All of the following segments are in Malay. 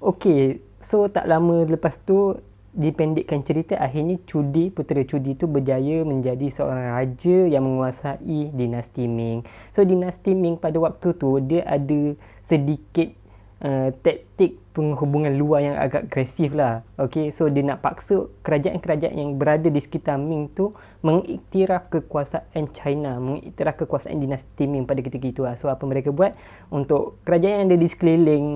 Okey, so tak lama lepas tu dipendekkan cerita, akhirnya putera Cudi tu berjaya menjadi seorang raja yang menguasai dinasti Ming. So dinasti Ming pada waktu tu dia ada sedikit taktik penghubungan luar yang agak agresif lah. Okay, so dia nak paksa kerajaan-kerajaan yang berada di sekitar Ming tu mengiktiraf kekuasaan China, mengiktiraf kekuasaan dinasti Ming pada ketika itu lah. So apa mereka buat untuk kerajaan yang ada di sekeliling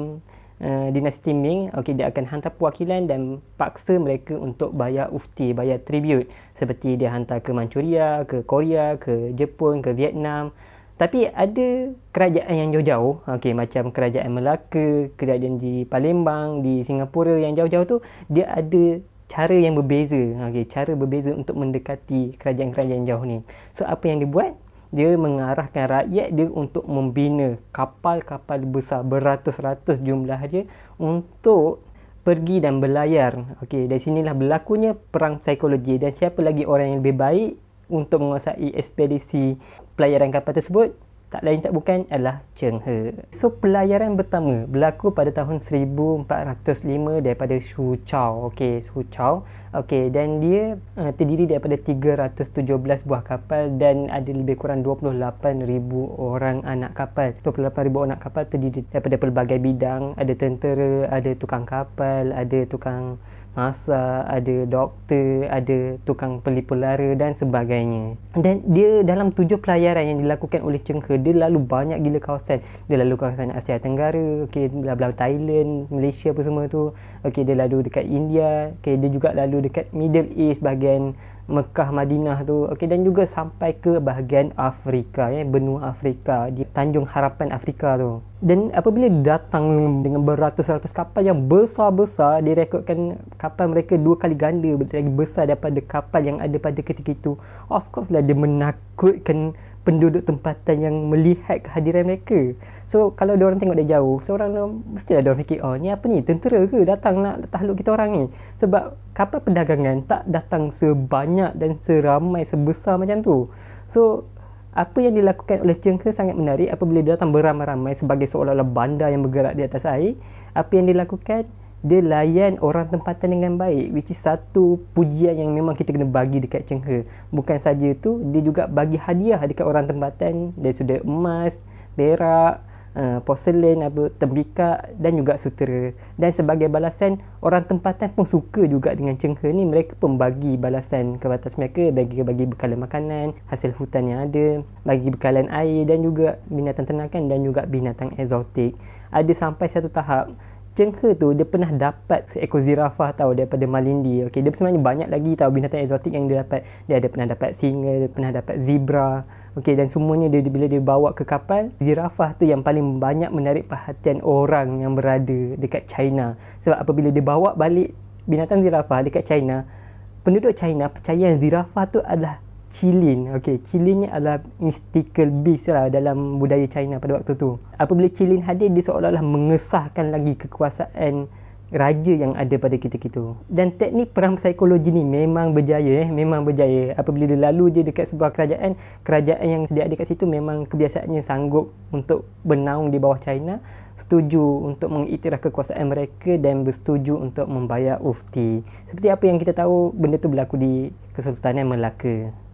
dinasti Ming, okay, dia akan hantar perwakilan dan paksa mereka untuk bayar ufti, bayar tribute, seperti dia hantar ke Manchuria, ke Korea, ke Jepun, ke Vietnam. Tapi ada kerajaan yang jauh-jauh, okay, macam kerajaan Melaka, kerajaan di Palembang, di Singapura yang jauh-jauh tu, dia ada cara yang berbeza, okay, cara berbeza untuk mendekati kerajaan-kerajaan jauh ni. So apa yang dia buat? Dia mengarahkan rakyat dia untuk membina kapal-kapal besar beratus-ratus jumlah dia untuk pergi dan berlayar. Okey, dari sinilah berlakunya perang psikologi, dan siapa lagi orang yang lebih baik untuk menguasai ekspedisi pelayaran kapal tersebut? Tak lain tak bukan adalah Cheng He. So pelayaran pertama berlaku pada tahun 1405 daripada Su Chao. Okey, Su Chao. Okey, dan dia terdiri daripada 317 buah kapal dan ada lebih kurang 28,000 orang anak kapal. 28,000 anak kapal terdiri daripada pelbagai bidang, ada tentera, ada tukang kapal, ada tukang masak, ada doktor, ada tukang pelipur lara dan sebagainya. Dan dia dalam 7 pelayaran yang dilakukan oleh Cheng He, dia lalu banyak gila kawasan. Dia lalu kawasan Asia Tenggara, okey, belah-belah Thailand, Malaysia apa semua tu. Okey, dia lalu dekat India, okey, dia juga lalu dekat Middle East, bahagian Mekah, Madinah tu. Okey, dan juga sampai ke bahagian Afrika, benua Afrika, di Tanjung Harapan Afrika tu. Dan apabila datang dengan beratus-ratus kapal yang besar-besar, direkodkan kapal mereka 2 kali ganda lagi besar daripada kapal yang ada pada ketika itu. Of course lah, dia menakutkan penduduk tempatan yang melihat kehadiran mereka. So kalau diorang tengok dari jauh, seorang mestilah diorang fikir, oh ni apa ni, tentera ke datang nak takluk kita orang ni? Sebab kapal perdagangan tak datang sebanyak dan seramai sebesar macam tu. So apa yang dilakukan oleh Cheng He sangat menarik. Apabila dia datang beramai-ramai sebagai seolah-olah bandar yang bergerak di atas air, apa yang dilakukan? Dia layan orang tempatan dengan baik, which is satu pujian yang memang kita kena bagi dekat Cheng He. Bukan saja tu, dia juga bagi hadiah dekat orang tempatan dari sudut emas, perak, porselen, tembikar dan juga sutera. Dan sebagai balasan, orang tempatan pun suka juga dengan Cheng He ni. Mereka pun bagi balasan ke atas mereka, bagi bekalan makanan, hasil hutan yang ada, bagi bekalan air dan juga binatang ternakan dan juga binatang eksotik. Ada sampai satu tahap Cheng He tu dia pernah dapat seekor zirafah daripada Malindi. Okey, dia sebenarnya banyak lagi binatang eksotik yang dia dapat. Dia ada pernah dapat singa, dia pernah dapat zebra. Okey, dan semuanya bila dia bawa ke kapal, zirafah tu yang paling banyak menarik perhatian orang yang berada dekat China. Sebab apabila dia bawa balik binatang zirafah dekat China, penduduk China percaya zirafah tu adalah Qilin. Okey, Qilin ni adalah mystical beast lah dalam budaya China pada waktu tu. Apabila Qilin hadir, dia seolah-olah mengesahkan lagi kekuasaan raja yang ada pada ketika itu. Dan teknik perang psikologi ni memang berjaya, memang berjaya. Apabila dia lalu je dekat sebuah kerajaan yang sedia ada kat situ, memang kebiasaannya sanggup untuk bernaung di bawah China, setuju untuk mengiktiraf kekuasaan mereka dan bersetuju untuk membayar ufti. Seperti apa yang kita tahu, benda tu berlaku di Kesultanan Melaka.